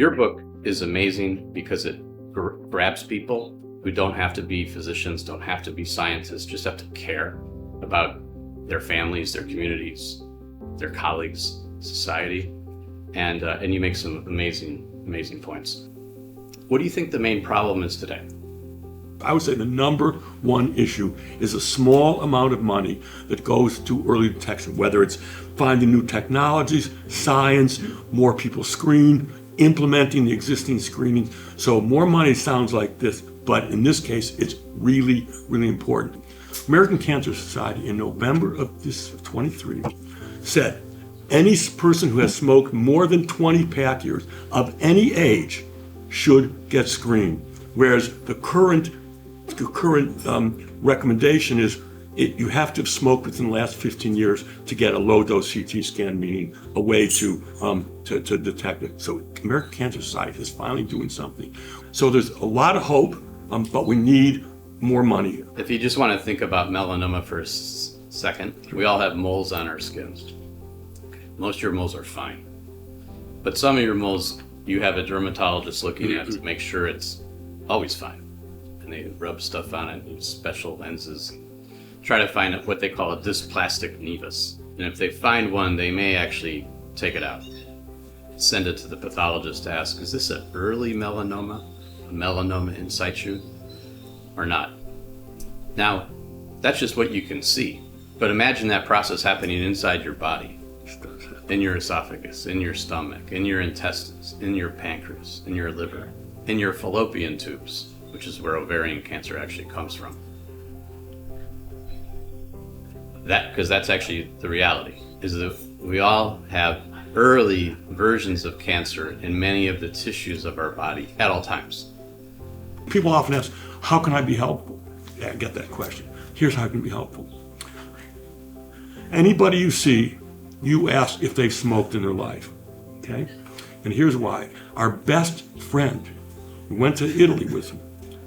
Your book is amazing because it grabs people who don't have to be physicians, don't have to be scientists, just have to care about their families, their communities, their colleagues, society, and you make some amazing points. What do you think the main problem is today? I would say the number one issue is a small amount of money that goes to early detection, whether it's finding new technologies, science, more people screen, implementing the existing screening. So more money sounds like this, but in this case, it's really, really important. American Cancer Society in November of this 23 said any person who has smoked more than 20 pack years of any age should get screened, whereas the current recommendation is you have to have smoked within the last 15 years to get a low-dose CT scan, meaning a way to detect it. So American Cancer Society is finally doing something. So there's a lot of hope, but we need more money. If you just want to think about melanoma for a second, we all have moles on our skin. Most of your moles are fine, but some of your moles you have a dermatologist looking at to make sure it's always fine. And they rub stuff on it, use special lenses, try to find what they call a dysplastic nevus. And if they find one, they may actually take it out, send it to the pathologist to ask, is this an early melanoma, a melanoma in situ, or not? Now, that's just what you can see. But imagine that process happening inside your body, in your esophagus, in your stomach, in your intestines, in your pancreas, in your liver, in your fallopian tubes, which is where ovarian cancer actually comes from. Because that's actually the reality, is that we all have early versions of cancer in many of the tissues of our body at all times. People often ask, how can I be helpful? Yeah, I get that question. Here's how I can be helpful. Anybody you see, you ask if they've smoked in their life, okay? And here's why. Our best friend, we went to Italy with him.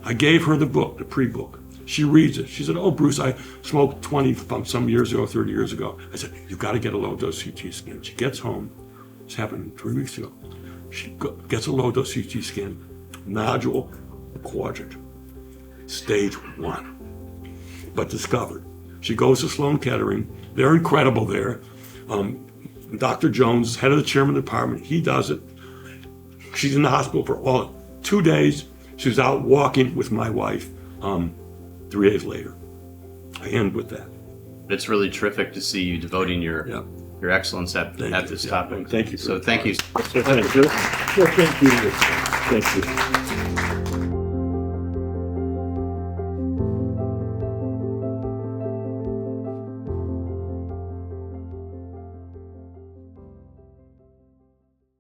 I gave her the book, the pre-book. She reads it. She said, oh, Bruce, I smoked 20 some years ago, 30 years ago. I said, you've got to get a low-dose CT scan. She gets home. This happened 3 weeks ago. She gets a low-dose CT scan. Nodule quadrant. Stage 1. But discovered. She goes to Sloan Kettering. They're incredible there. Dr. Jones, head of the chairman of the department, he does it. She's in the hospital for 2 days. She was out walking with my wife 3 days later. I end with that. It's really terrific to see you devoting your excellence at this topic. Thank you. So thank you. Thank you. Thank you.